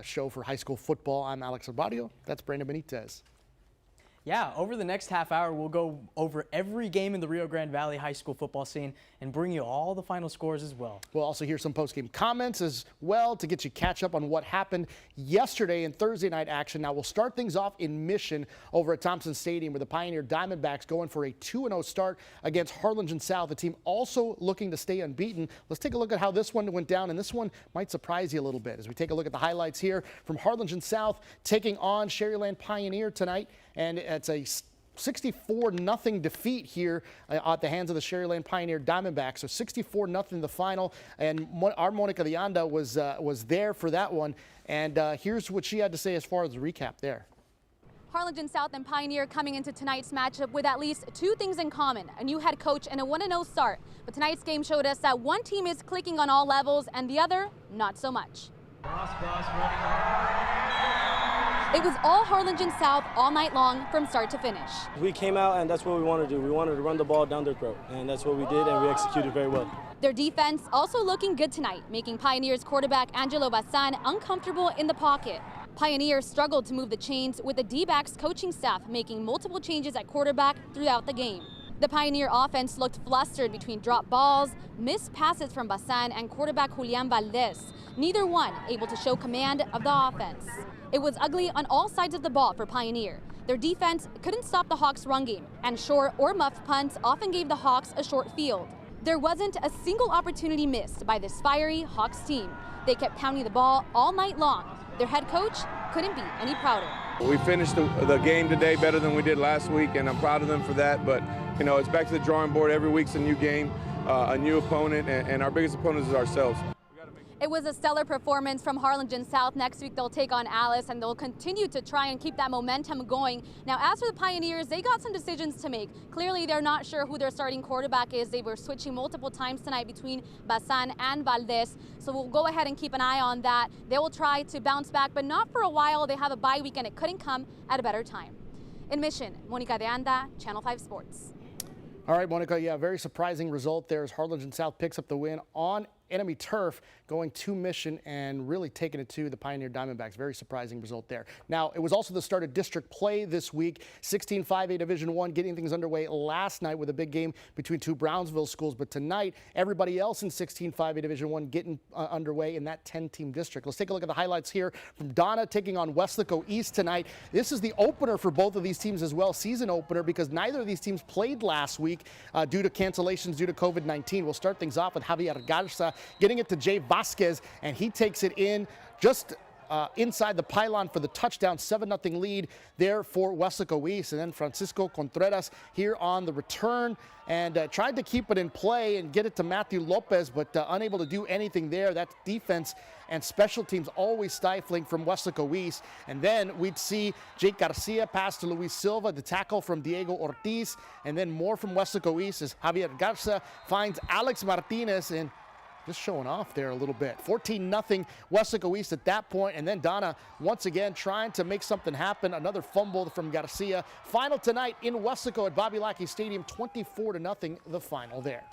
show for high school football. I'm Alex Arbadio. That's Brandon Benitez. Yeah, over the next half hour, we'll go over every game in the Rio Grande Valley high school football scene and bring you all the final scores as well. We'll also hear some post-game comments as well to get you catch up on what happened yesterday in Thursday night action. Now, we'll start things off in Mission over at Thompson Stadium where the Pioneer Diamondbacks going for a 2-0 start against Harlingen South, the team also looking to stay unbeaten. Let's take a look at how this one went down, and this one might surprise you a little bit as we take a look at the highlights here from Harlingen South taking on Sherryland Pioneer tonight. And it's a 64-0 defeat here at the hands of the Sherryland Pioneer Diamondbacks. So 64-0 the final. And our Monica de Anda was there for that one. And here's what she had to say as far as the recap there. Harlingen South and Pioneer coming into tonight's matchup with at least two things in common: a new head coach and a 1-0 start. But tonight's game showed us that one team is clicking on all levels and the other not so much. It was all Harlingen South all night long from start to finish. We came out and that's what we wanted to do. We wanted to run the ball down their throat, and that's what we did, and we executed very well. Their defense also looking good tonight, making Pioneers quarterback Angelo Bazan uncomfortable in the pocket. Pioneers struggled to move the chains, with the D-backs coaching staff making multiple changes at quarterback throughout the game. The Pioneer offense looked flustered between drop balls, missed passes from Bazan and quarterback Julian Valdez, neither one able to show command of the offense. It was ugly on all sides of the ball for Pioneer. Their defense couldn't stop the Hawks' run game, and short or muffed punts often gave the Hawks a short field. There wasn't a single opportunity missed by this fiery Hawks team. They kept pounding the ball all night long. Their head coach couldn't be any prouder. We finished the game today better than we did last week, and I'm proud of them for that. But, you know, it's back to the drawing board. Every week's a new game, a new opponent, and our biggest opponent is ourselves. It was a stellar performance from Harlingen South. Next week they'll take on Alice, and they'll continue to try and keep that momentum going. Now, as for the Pioneers, they got some decisions to make. Clearly, they're not sure who their starting quarterback is. They were switching multiple times tonight between Bazan and Valdez, so we'll go ahead and keep an eye on that. They will try to bounce back, but not for a while. They have a bye week, and it couldn't come at a better time. In Mission, Monica de Anda, Channel 5 Sports. All right, Monica, yeah, very surprising result there as Harlingen South picks up the win on enemy turf, going to Mission and really taking it to the Pioneer Diamondbacks. Very surprising result there. Now, it was also the start of district play this week. 16-5A Division I getting things underway last night with a big game between two Brownsville schools. But tonight, everybody else in 16-5A Division I getting underway in that 10-team district. Let's take a look at the highlights here from Donna taking on Weslaco East tonight. This is the opener for both of these teams as well, season opener, because neither of these teams played last week due to cancellations due to COVID-19. We'll start things off with Javier Garza getting it to Jay Vasquez, and he takes it in just inside the pylon for the touchdown. 7-0 lead there for Weslaco East. And then Francisco Contreras here on the return and tried to keep it in play and get it to Matthew Lopez, but unable to do anything there. That defense and special teams always stifling from Weslaco East. And then we'd see Jake Garcia pass to Luis Silva, the tackle from Diego Ortiz, and then more from Weslaco East as Javier Garza finds Alex Martinez, and just showing off there a little bit. 14-0 Weslaco East at that point, and then Donna once again trying to make something happen. Another fumble from Garcia. Final tonight in Weslaco at Bobby Lackey Stadium, 24-0 the final there.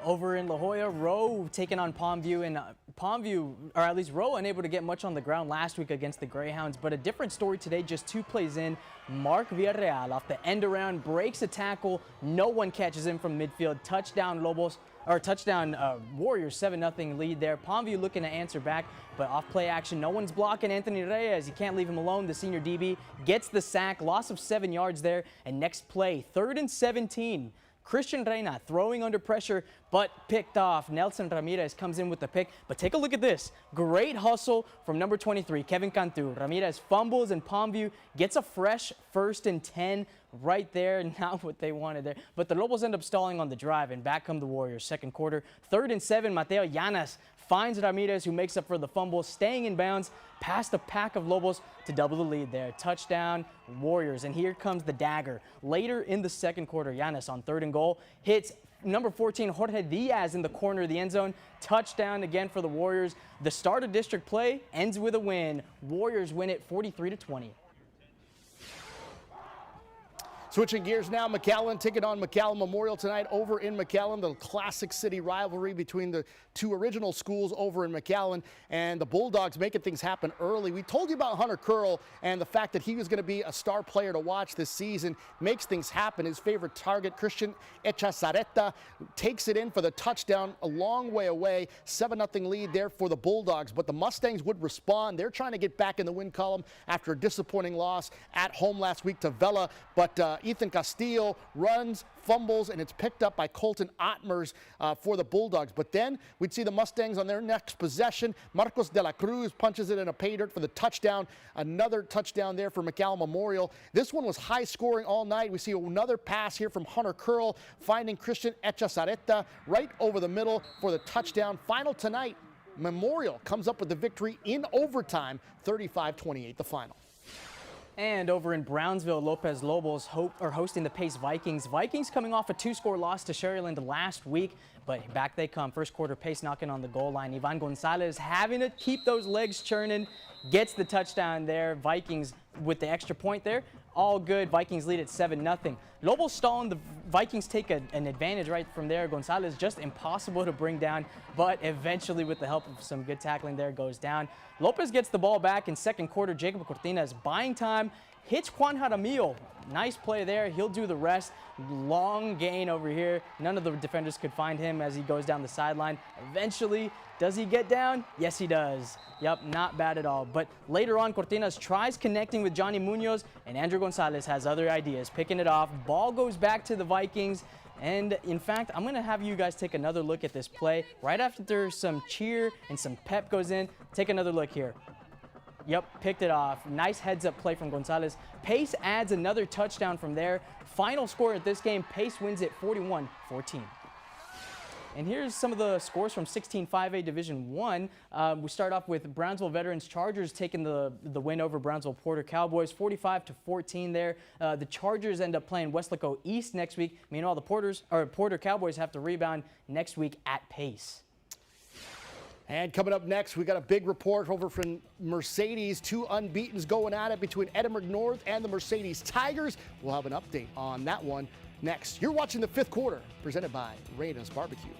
Over in La Jolla, Rowe taking on Palmview, and Palmview, or at least Rowe, unable to get much on the ground last week against the Greyhounds, but a different story today. Just 2 plays in, Mark Villarreal off the end around breaks a tackle. No one catches him from midfield. Touchdown Lobos, or touchdown Warriors, 7-0 lead there. Palmview looking to answer back, but off play action, no one's blocking Anthony Reyes. You can't leave him alone. The senior DB gets the sack, loss of 7 yards there, and next play, 3rd and 17. Christian Reyna throwing under pressure, but picked off. Nelson Ramirez comes in with the pick, but take a look at this. Great hustle from number 23, Kevin Cantu. Ramirez fumbles, and Palmview gets a fresh 1st and 10 right there. Not what they wanted there, but the Lobos end up stalling on the drive, and back come the Warriors. Second quarter, 3rd and 7, Mateo Llanas finds Ramirez, who makes up for the fumble, staying in bounds past the pack of Lobos to double the lead there. Touchdown Warriors, and here comes the dagger. Later in the second quarter, Llanas on 3rd and goal hits number 14, Jorge Diaz, in the corner of the end zone. Touchdown again for the Warriors. The start of district play ends with a win. Warriors win it 43-20. Switching gears now, McAllen taking on McAllen Memorial tonight over in McAllen, the classic city rivalry between the two original schools over in McAllen, and the Bulldogs making things happen early. We told you about Hunter Curl and the fact that he was going to be a star player to watch this season. Makes things happen. His favorite target, Christian Echazareta, takes it in for the touchdown a long way away. 7-0 lead there for the Bulldogs, but the Mustangs would respond. They're trying to get back in the win column after a disappointing loss at home last week to Vela, but Ethan Castillo runs, fumbles, and it's picked up by Colton Ottmers for the Bulldogs. But then we'd see the Mustangs on their next possession. Marcos de la Cruz punches it in a pay dirt for the touchdown. Another touchdown there for McAllen Memorial. This one was high scoring all night. We see another pass here from Hunter Curl, finding Christian Echazareta right over the middle for the touchdown. Final tonight, Memorial comes up with the victory in overtime, 35-28 the final. And over in Brownsville, Lopez Lobos are hosting the Pace Vikings. Vikings coming off a 2-score loss to Sherryland last week, but back they come. First quarter, Pace knocking on the goal line. Ivan Gonzalez having to keep those legs churning, gets the touchdown there. Vikings with the extra point there. All good. Vikings lead at 7-0. Lobos stalling. The Vikings take an advantage right from there. Gonzalez just impossible to bring down, but eventually with the help of some good tackling there goes down. Lopez gets the ball back in second quarter. Jacob Cortinas buying time, hits Juan Jaramillo. Nice play there. He'll do the rest. Long gain over here. None of the defenders could find him as he goes down the sideline. Eventually, does he get down? Yes, he does. Yep, not bad at all. But later on, Cortinas tries connecting with Johnny Munoz, and Andrew Gonzalez has other ideas, picking it off. Ball goes back to the Vikings. And in fact, I'm going to have you guys take another look at this play. Right after some cheer and some pep goes in, take another look here. Yep, picked it off. Nice heads-up play from Gonzalez. Pace adds another touchdown from there. Final score at this game, Pace wins it 41-14. And here's some of the scores from 16-5A Division I. We start off with Brownsville Veterans Chargers taking the win over Brownsville Porter Cowboys, 45-14 there. The Chargers end up playing Westlaco East next week. Meanwhile, the Porter Cowboys have to rebound next week at Pace. And coming up next, we got a big report over from Mercedes. Two unbeatens going at it between Edinburg North and the Mercedes Tigers. We'll have an update on that one next. You're watching the fifth quarter, presented by Reyna's Barbecue.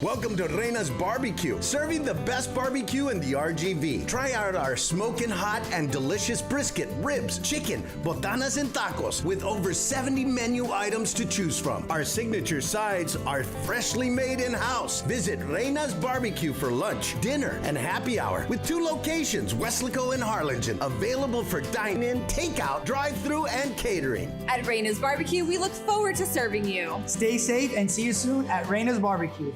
Welcome to Reyna's Barbecue, serving the best barbecue in the RGV. Try out our smoking hot and delicious brisket, ribs, chicken, botanas, and tacos with over 70 menu items to choose from. Our signature sides are freshly made in-house. Visit Reyna's Barbecue for lunch, dinner, and happy hour with 2 locations, Westlaco and Harlingen, available for dine-in, takeout, drive-thru, and catering. At Reyna's Barbecue, we look forward to serving you. Stay safe and see you soon at Reyna's Barbecue.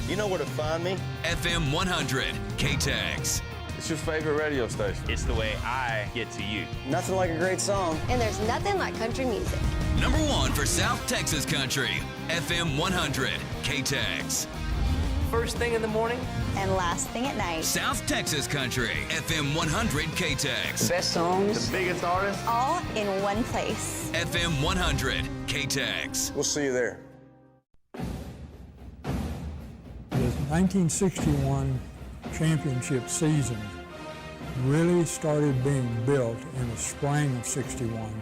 You know where to find me? FM 100, KTEX. It's your favorite radio station. It's the way I get to you. Nothing like a great song. And there's nothing like country music. Number 1 for South Texas country, FM 100, KTEX. First thing in the morning and last thing at night. South Texas country, FM 100, KTEX. Best songs, the biggest artists, all in one place. FM 100, KTEX. We'll see you there. The 1961 championship season really started being built in the spring of '61.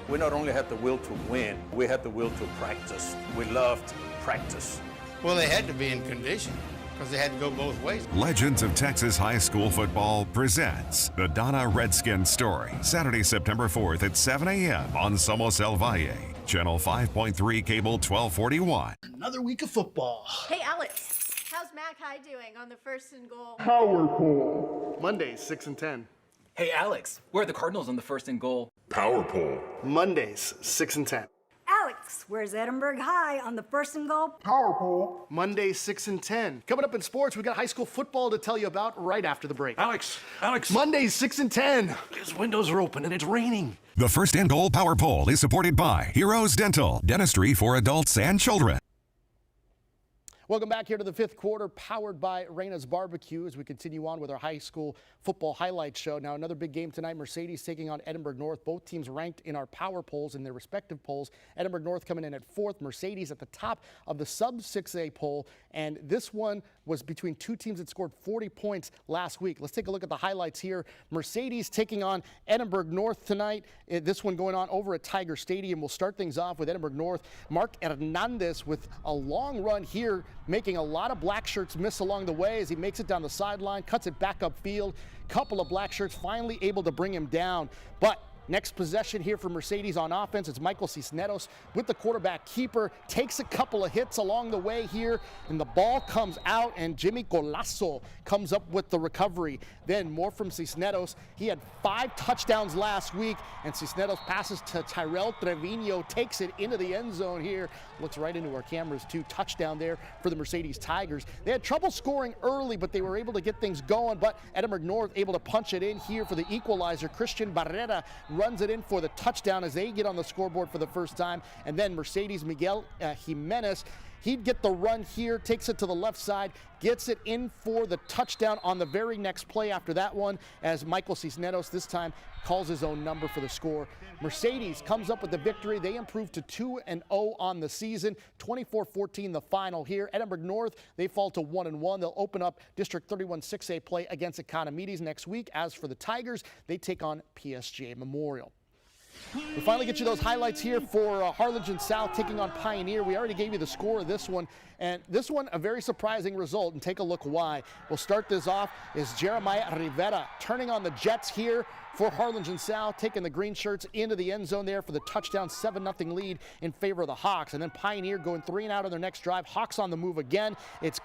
we not only had the will to win, we had the will to practice. We loved practice. Well, they had to be in condition because they had to go both ways. Legends of Texas High School Football presents the Donna Redskin Story, Saturday, September 4th at 7 a.m. on Somos El Valle, Channel 5.3, Cable 1241. Another week of football. Hey, Alex. How's Mac High doing on the first and goal? Power Poll. Mondays, 6 and 10. Hey, Alex. Where are the Cardinals on the first and goal? Power Poll. Mondays, 6 and 10. Alex, box. Where's Edinburg High on the first and goal power poll? Monday, 6 and 10. Coming up in sports, we got high school football to tell you about right after the break. Alex. Monday, 6 and 10. His windows are open and it's raining. The first and goal power poll is supported by Heroes Dental, dentistry for adults and children. Welcome back here to the fifth quarter, powered by Reyna's Barbecue, as we continue on with our high school football highlights show. Now, another big game tonight, Mercedes taking on Edinburg North. Both teams ranked in our power polls in their respective polls. Edinburg North coming in at 4th, Mercedes at the top of the sub-6A poll. And this one was between two teams that scored 40 points last week. Let's take a look at the highlights here. Mercedes taking on Edinburg North tonight. This one going on over at Tiger Stadium. We'll start things off with Edinburg North. Mark Hernandez with a long run here, making a lot of black shirts miss along the way as he makes it down the sideline, cuts it back upfield. Couple of black shirts finally able to bring him down. But next possession here for Mercedes on offense. It's Michael Cisneros with the quarterback keeper. Takes a couple of hits along the way here, and the ball comes out, and Jimmy Colasso comes up with the recovery. Then more from Cisneros. He had 5 touchdowns last week, and Cisneros passes to Tyrell Trevino, takes it into the end zone here. Looks right into our cameras too. Touchdown there for the Mercedes Tigers. They had trouble scoring early, but they were able to get things going. But Edinburg North able to punch it in here for the equalizer. Christian Barrera runs it in for the touchdown as they get on the scoreboard for the first time. And then Mercedes Miguel Jimenez, he'd get the run here, takes it to the left side, gets it in for the touchdown on the very next play after that one, as Michael Cisneros this time calls his own number for the score. Mercedes comes up with the victory. They improve to 2-0 on the season, 24-14 the final here. Edinburg North, they fall to 1-1. They'll open up District 31 6A play against Economides next week. As for the Tigers, they take on PSGA Memorial. We finally get you those highlights here for Harlingen South taking on Pioneer. We already gave you the score of this one, and this one a very surprising result, and take a look why. We'll start this off is Jeremiah Rivera turning on the Jets here for Harlingen South, taking the green shirts into the end zone there for the touchdown, 7-0 lead in favor of the Hawks. And then Pioneer going 3 and out on their next drive. Hawks on the move again. It's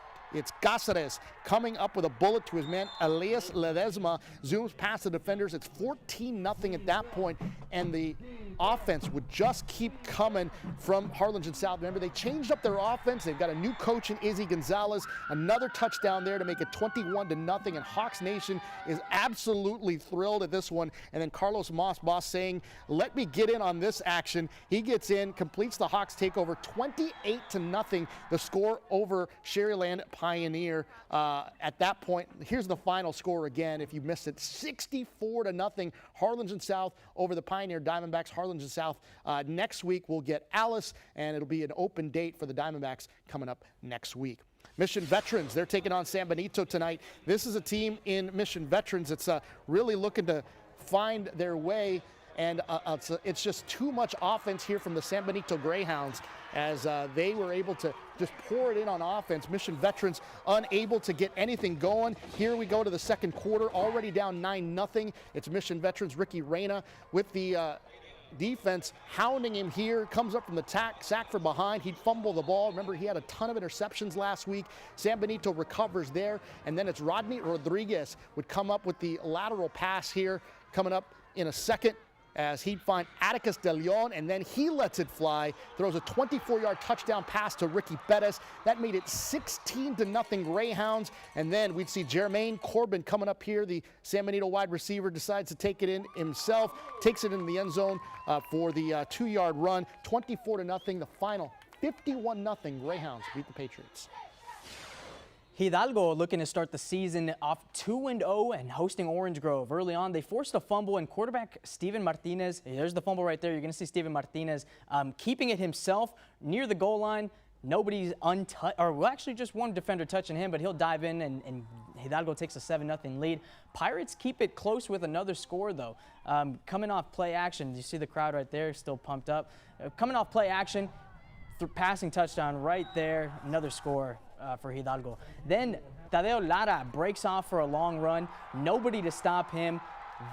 Cáceres coming up with a bullet to his man Elias Ledesma, zooms past the defenders. It's 14-0 at that point, and the offense would just keep coming from Harlingen South. Remember, they changed up their offense. They've got a new coach in Izzy Gonzalez, another touchdown there to make it 21-0, and Hawks Nation is absolutely thrilled at this one. And then Carlos Moss saying, let me get in on this action. He gets in, completes the Hawks takeover, 28-0, the score over Sherryland Pioneer. At that point, here's the final score again if you missed it, 64-0 Harlingen South over the Pioneer Diamondbacks. Harlingen South next week will get Alice, and it'll be an open date for the Diamondbacks coming up next week. Mission Veterans, they're taking on San Benito tonight. This is a team in Mission Veterans that's really looking to find their way, and it's just too much offense here from the San Benito Greyhounds as they were able to just pour it in on offense. Mission Veterans unable to get anything going. Here we go to the second quarter, already down 9-0. It's Mission Veterans, Ricky Reyna with the defense hounding him here, comes up from the sack from behind. He'd fumble the ball. Remember, he had a ton of interceptions last week. San Benito recovers there, and then it's Rodney Rodriguez would come up with the lateral pass here, coming up in a second, as he'd find Atticus De Leon, and then he lets it fly, throws a 24-yard touchdown pass to Ricky Pettis. That made it 16-0 Greyhounds, and then we'd see Jermaine Corbin coming up here. The San Benito wide receiver decides to take it in himself, takes it in the end zone for the 2-yard run, 24-0 the final, 51-0 Greyhounds beat the Patriots. Hidalgo looking to start the season off 2-0 and hosting Orange Grove. Early on, they forced a fumble, and quarterback Steven Martinez, there's the fumble right there. You're going to see Steven Martinez keeping it himself near the goal line. Nobody's untouched, or well, actually just one defender touching him, but he'll dive in, and Hidalgo takes a 7-0 lead. Pirates keep it close with another score, though. Coming off play action, you see the crowd right there, still pumped up. Coming off play action, passing touchdown right there, another score for Hidalgo. Then Tadeo Lara breaks off for a long run. Nobody to stop him.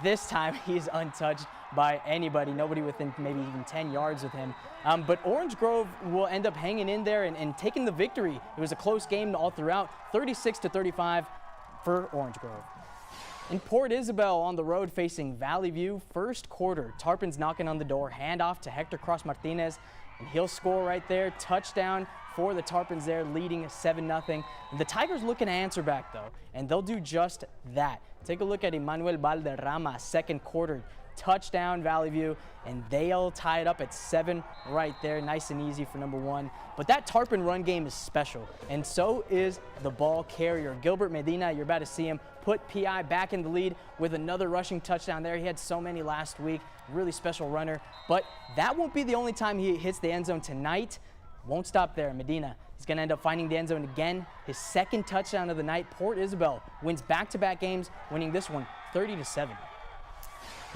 This time he's untouched by anybody, nobody within maybe even 10 yards of him. But Orange Grove will end up hanging in there and taking the victory. It was a close game all throughout, 36-35 for Orange Grove. In Port Isabel on the road facing Valley View, first quarter, Tarpon's knocking on the door, handoff to Hector Cross Martinez. and he'll score right there. Touchdown for the Tarpons there, leading 7-0. The Tigers looking to answer back, though, and they'll do just that. Take a look at Emmanuel Valderrama, second quarter touchdown, Valley View, and they'll tie it up at 7 right there. Nice and easy for number 1. But that Tarpon run game is special, and so is the ball carrier. Gilbert Medina, you're about to see him put PI back in the lead with another rushing touchdown there. He had so many last week. Really special runner, but that won't be the only time he hits the end zone tonight. Won't stop there. Medina is going to end up finding the end zone again. His second touchdown of the night. Port Isabel wins back-to-back games, winning this one 30-7.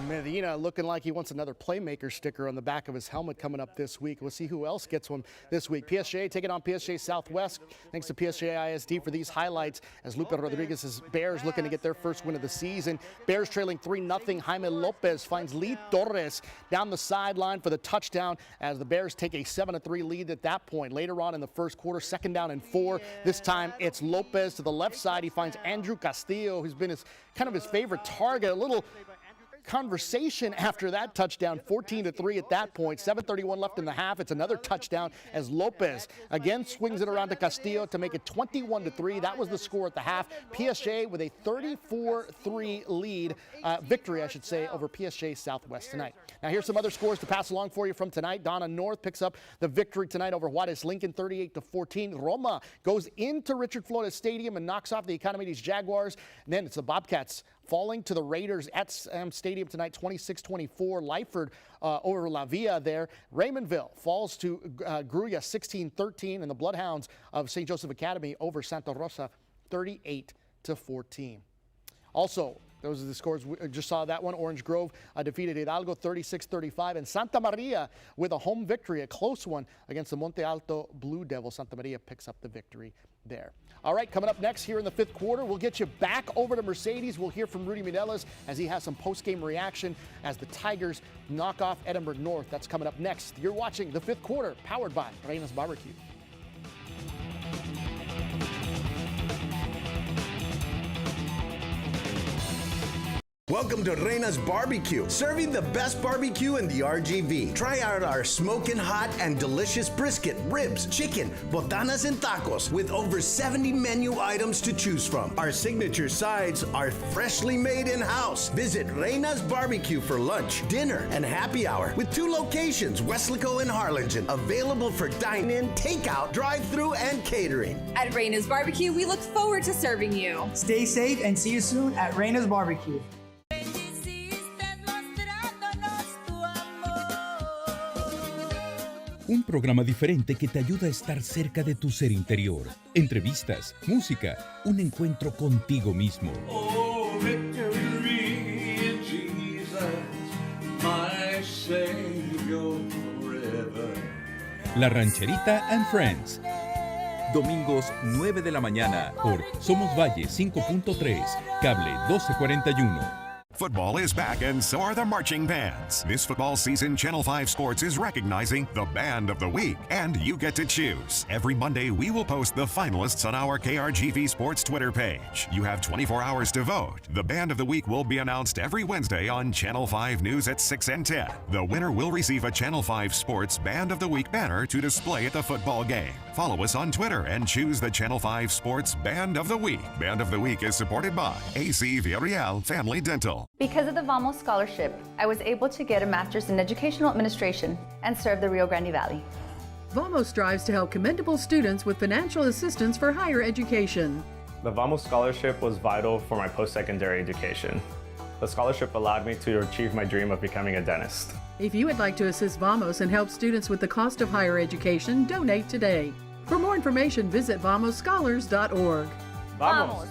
Medina looking like he wants another playmaker sticker on the back of his helmet coming up this week. We'll see who else gets one this week. PSG taking on PSG Southwest. Thanks to PSG ISD for these highlights as Lupe Rodriguez's Bears looking to get their first win of the season. Bears trailing 3-0. Jaime Lopez finds Lee Torres down the sideline for the touchdown as the Bears take a 7-3 lead at that point. Later on in the first quarter, 2nd down and 4. This time it's Lopez to the left side. He finds Andrew Castillo, who's been kind of his favorite target. A little conversation after that touchdown, 14-3 at that point. 7:31 left in the half. It's another touchdown as Lopez again swings it around to Castillo to make it 21-3. That was the score at the half. PSG with a 34-3 lead, victory, I should say, over PSG Southwest tonight. Now here's some other scores to pass along for you from tonight. Donna North picks up the victory tonight over Juarez Lincoln, 38-14. Roma goes into Richard Flores Stadium and knocks off the Economides Jaguars. And then it's the Bobcats falling to the Raiders at Stadium tonight, 26-24. Lyford over La Villa there. Raymondville falls to Gruya, 16-13. And the Bloodhounds of St. Joseph Academy over Santa Rosa, 38-14. Also, those are the scores. We just saw that one. Orange Grove defeated Hidalgo 36-35. And Santa Maria with a home victory, a close one against the Monte Alto Blue Devils. Santa Maria picks up the victory there. All right, coming up next here in the 5th quarter, we'll get you back over to Mercedes. We'll hear from Rudy Minelas as he has some post-game reaction as the Tigers knock off Edinburg North. That's coming up next. You're watching the 5th quarter, powered by Reyna's Barbecue. Welcome to Reyna's Barbecue, serving the best barbecue in the RGV. Try out our smoking hot and delicious brisket, ribs, chicken, botanas, and tacos with over 70 menu items to choose from. Our signature sides are freshly made in-house. Visit Reyna's Barbecue for lunch, dinner, and happy hour with 2 locations, Weslaco and Harlingen, available for dine-in, takeout, drive-through, and catering. At Reyna's Barbecue, we look forward to serving you. Stay safe and see you soon at Reyna's Barbecue. Un programa diferente que te ayuda a estar cerca de tu ser interior. Entrevistas, música, un encuentro contigo mismo. Oh, victory in Jesus, my Savior forever. La Rancherita and Friends. Domingos 9 de la mañana por Somos Valle 5.3, cable 1241. Football is back and so are the marching bands. This football season, Channel 5 Sports is recognizing the Band of the Week, and you get to choose. Every Monday, we will post the finalists on our KRGV Sports Twitter page. You have 24 hours to vote. The Band of the Week will be announced every Wednesday on Channel 5 News at 6 and 10. The winner will receive a Channel 5 Sports Band of the Week banner to display at the football game. Follow us on Twitter and choose the Channel 5 Sports Band of the Week. Band of the Week is supported by AC Villarreal Family Dental. Because of the Vamos Scholarship, I was able to get a master's in educational administration and serve the Rio Grande Valley. Vamos strives to help commendable students with financial assistance for higher education. The Vamos Scholarship was vital for my post-secondary education. The scholarship allowed me to achieve my dream of becoming a dentist. If you would like to assist Vamos and help students with the cost of higher education, donate today. For more information, visit VamosScholars.org. Vamos!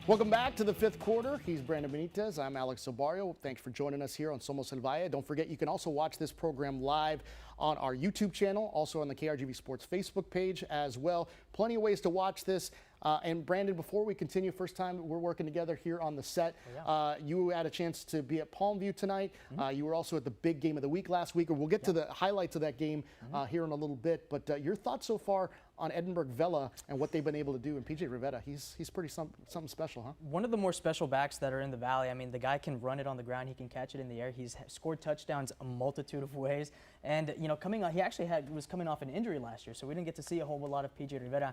Welcome back to the 5th quarter. He's Brandon Benitez. I'm Alex Sobario. Thanks for joining us here on Somos El Valle. Don't forget, you can also watch this program live on our YouTube channel, also on the KRGV Sports Facebook page as well. Plenty of ways to watch this. And Brandon, before we continue, first time we're working together here on the set. You had a chance to be at Palmview tonight. You were also at the big game of the week last week. We'll get to the highlights of that game here in a little bit. But your thoughts so far on Edinburg Vela and what they've been able to do. And PJ Rivera, he's pretty something special, huh? One of the more special backs that are in the Valley. I mean, the guy can run it on the ground. He can catch it in the air. He's scored touchdowns a multitude of ways. And, you know, he actually was coming off an injury last year, so we didn't get to see a whole lot of PJ Rivera,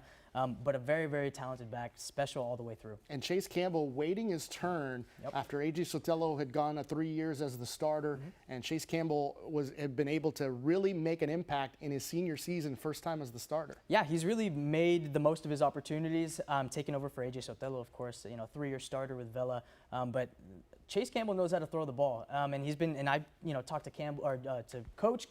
but a very, very talented back, special all the way through. And Chase Campbell waiting his turn after A.J. Sotelo had gone 3 years as the starter, and Chase Campbell had been able to really make an impact in his senior season, first time as the starter. Yeah, he's really made the most of his opportunities, taking over for A.J. Sotelo, of course, you know, 3-year starter with Vela, but Chase Campbell knows how to throw the ball, and he's been, and I, you know, talked to Campbell or to Coach.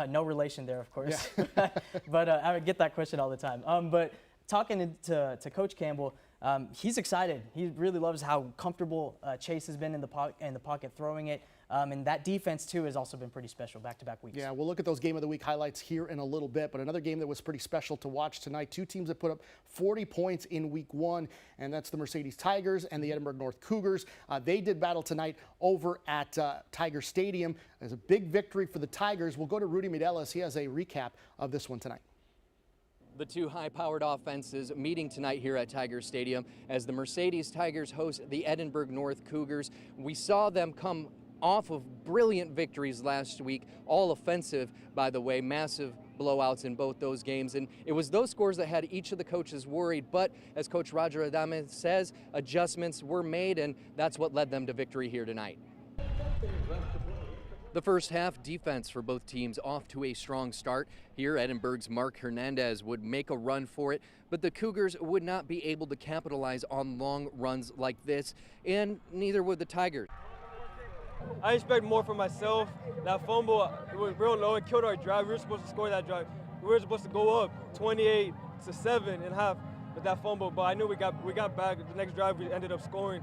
No relation there, of course, yeah. But I would get that question all the time. But talking to Coach Campbell, he's excited. He really loves how comfortable Chase has been in the pocket throwing it. And that defense, too, has also been pretty special back-to-back weeks. Yeah, we'll look at those Game of the Week highlights here in a little bit. But another game that was pretty special to watch tonight, two teams that put up 40 points in Week 1, and that's the Mercedes Tigers and the Edinburg North Cougars. They did battle tonight over at Tiger Stadium. It's a big victory for the Tigers. We'll go to Rudy Mideles. He has a recap of this one tonight. The two high-powered offenses meeting tonight here at Tiger Stadium as the Mercedes Tigers host the Edinburg North Cougars. We saw them come off of brilliant victories last week, all offensive, by the way, massive blowouts in both those games. And it was those scores that had each of the coaches worried. But as Coach Roger Adame says, adjustments were made, and that's what led them to victory here tonight. The first half defense for both teams off to a strong start. Here, Edinburg's Mark Hernandez would make a run for it, but the Cougars would not be able to capitalize on long runs like this, and neither would the Tigers. I expect more from myself. That fumble, it was real low and killed our drive. We were supposed to score that drive. We were supposed to go up 28-7 and half with that fumble, but I knew we got back. The next drive, we ended up scoring.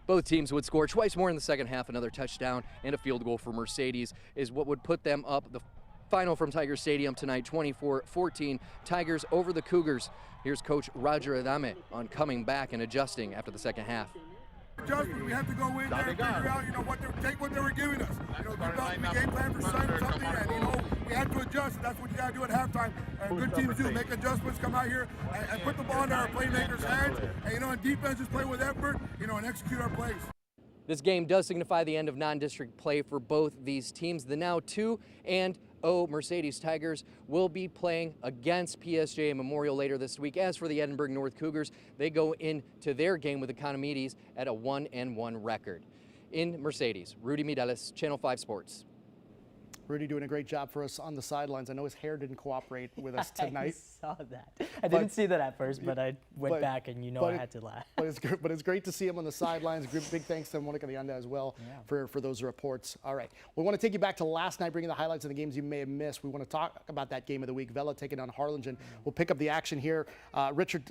Both teams would score twice more in the second half. Another touchdown and a field goal for Mercedes is what would put them up. The final from Tiger Stadium tonight, 24-14. Tigers over the Cougars. Here's Coach Roger Adame on coming back and adjusting after the second half. Adjustment, we have to go in there and figure out, take what they were giving us. We game plan for something, and we had to adjust. That's what you got to do at halftime. And good teams do make adjustments, come out here and put the ball in our playmakers' hands. And and defense just play with effort, and execute our plays. This game does signify the end of non-district play for both these teams. The now 2-0 Mercedes Tigers will be playing against PSJ Memorial later this week. As for the Edinburg North Cougars, they go into their game with the Economides at a 1-1 record. In Mercedes, Rudy Mideles, Channel 5 Sports. Rudy doing a great job for us on the sidelines. I know his hair didn't cooperate with us tonight. I saw that. I didn't see that at first, but I went back and I had to laugh. But it's great to see him on the sidelines. Big thanks to Monica Leanda as well for those reports. All right. We want to take you back to last night, bringing the highlights of the games you may have missed. We want to talk about that game of the week. Vela taking on Harlingen. We'll pick up the action here. Richard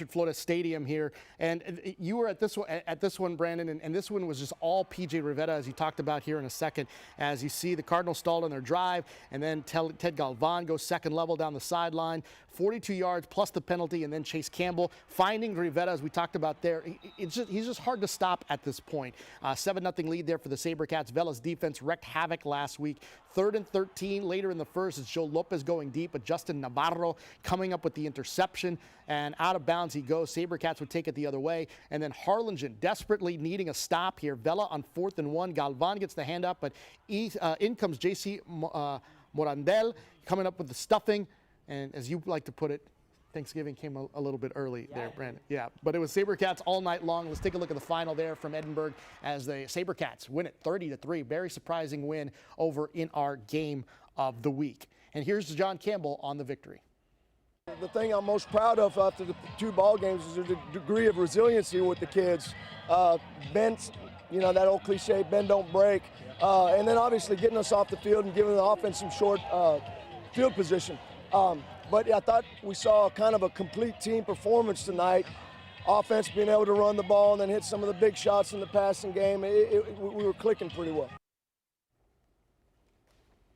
Flores Stadium here. And you were at this one, Brandon, and this one was just all PJ Rivera, as you talked about here in a second, as you see the Cardinals stalled on their drive, and then Ted Galvan goes second level down the sideline, 42 yards plus the penalty, and then Chase Campbell finding Rivera, as we talked about there. He's just hard to stop at this point. 7-0 lead there for the SaberCats. Vela's defense wreaked havoc last week. 3rd and 13 later in the first. It's Joe Lopez going deep, but Justin Navarro coming up with the interception, and out of bounds he goes. SaberCats would take it the other way, and then Harlingen desperately needing a stop here. Vela on 4th and 1. Galvan gets the hand up, but in comes J.C. Morandel coming up with the stuffing, and as you like to put it, Thanksgiving came a little bit early there, Brandon. Yeah, but it was SaberCats all night long. Let's take a look at the final there from Edinburg as the SaberCats win it 30-3. Very surprising win over in our game of the week. And here's John Campbell on the victory. The thing I'm most proud of after the 2 ball games is the degree of resiliency with the kids. Bend, that old cliche, bend don't break. And then obviously getting us off the field and giving the offense some short field position. But I thought we saw kind of a complete team performance tonight. Offense being able to run the ball and then hit some of the big shots in the passing game. We were clicking pretty well.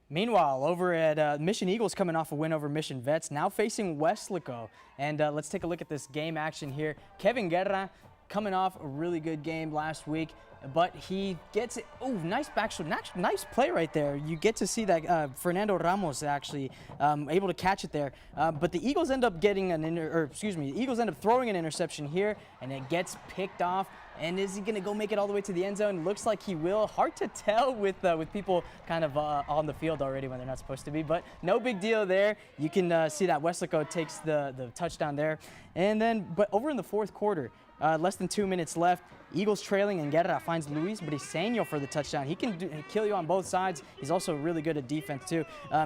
Meanwhile, over at Mission Eagles coming off a win over Mission Vets, now facing Weslaco. And let's take a look at this game action here. Kevin Guerra coming off a really good game last week, but he gets it. Oh, nice backshot, nice play right there. You get to see that Fernando Ramos actually able to catch it there. But the Eagles end up getting the Eagles end up throwing an interception here, and it gets picked off. And is he going to go make it all the way to the end zone? Looks like he will. Hard to tell with people kind of on the field already when they're not supposed to be, but no big deal there. You can see that Weslico takes the touchdown there. And then, but over in the fourth quarter, less than 2 minutes left, Eagles trailing, and Guerra finds Luis Briseño for the touchdown. He can kill you on both sides. He's also really good at defense too.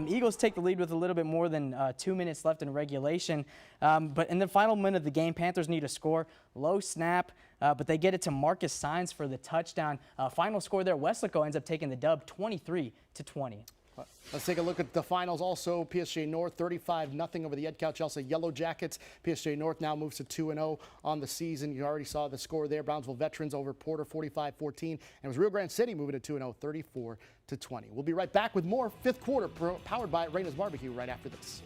Eagles take the lead with a little bit more than 2 minutes left in regulation. But in the final minute of the game, Panthers need a score. Low snap, but they get it to Marcus Sainz for the touchdown. Final score there, Weslico ends up taking the dub 23-20. Let's take a look at the finals. Also, PSG North 35-0 over the Edcouch Chelsea Yellow Jackets. PSG North now moves to 2-0 on the season. You already saw the score there. Brownsville Veterans over Porter 45-14. And it was Rio Grande City moving to 2-0, 34-20. We'll be right back with more fifth quarter powered by Reyna's Barbecue right after this.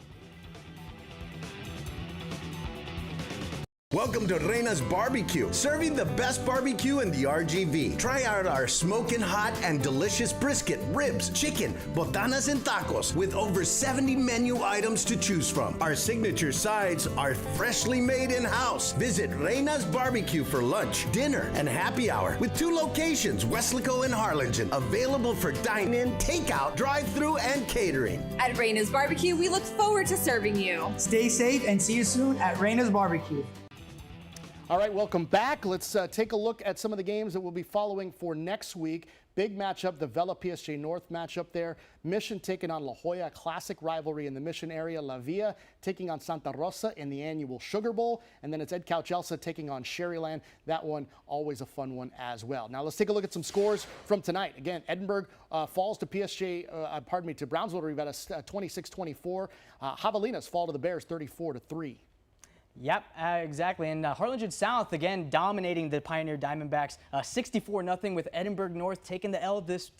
Welcome to Reyna's Barbecue, serving the best barbecue in the RGV. Try out our smoking hot and delicious brisket, ribs, chicken, botanas, and tacos with over 70 menu items to choose from. Our signature sides are freshly made in-house. Visit Reyna's Barbecue for lunch, dinner, and happy hour with 2 locations, Weslico and Harlingen, available for dine-in, takeout, drive-through, and catering. At Reyna's Barbecue, we look forward to serving you. Stay safe and see you soon at Reyna's Barbecue. All right, welcome back. Let's take a look at some of the games that we'll be following for next week. Big matchup, the Vela PSG North matchup there. Mission taking on La Jolla, classic rivalry in the Mission area. La Villa taking on Santa Rosa in the annual Sugar Bowl. And then it's Edcouch Elsa taking on Sherryland. That one, always a fun one as well. Now let's take a look at some scores from tonight. Again, Edinburg falls to to Brownsville Rivera 26-24. Javelinas fall to the Bears 34-3. Yep, exactly. And Harlingen South, again, dominating the Pioneer Diamondbacks, 64-0 with Edinburg North taking the L this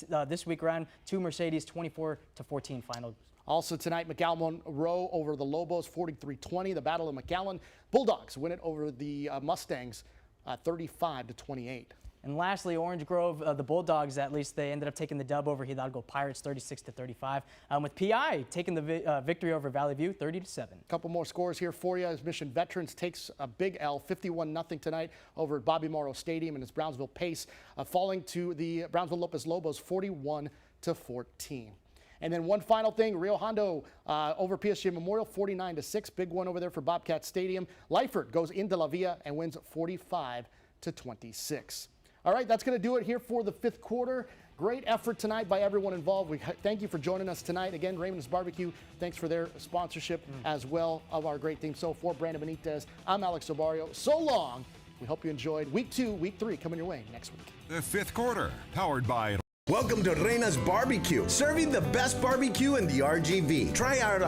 week around to Mercedes, 24-14 final. Also tonight, McAllen Row over the Lobos, 43-20. The Battle of McAllen. Bulldogs win it over the Mustangs, 35-28. And lastly, Orange Grove, the Bulldogs, at least they ended up taking the dub over Hidalgo Pirates, 36-35. With PI taking the victory over Valley View, 30-7. A couple more scores here for you as Mission Veterans takes a big L, 51-0 tonight over at Bobby Morrow Stadium, and it's Brownsville Pace falling to the Brownsville Lopez Lobos, 41-14. And then one final thing, Rio Hondo over PSG Memorial, 49-6. Big one over there for Bobcat Stadium. Lyford goes into La Villa and wins 45-26. All right, that's going to do it here for the fifth quarter. Great effort tonight by everyone involved. We thank you for joining us tonight. Again, Raymond's Barbecue, thanks for their sponsorship as well of our great team. So for Brandon Benitez, I'm Alex Obario. So long. We hope you enjoyed week 2, week 3 coming your way next week. The fifth quarter, powered by Welcome to Reyna's Barbecue, serving the best barbecue in the RGV. Try out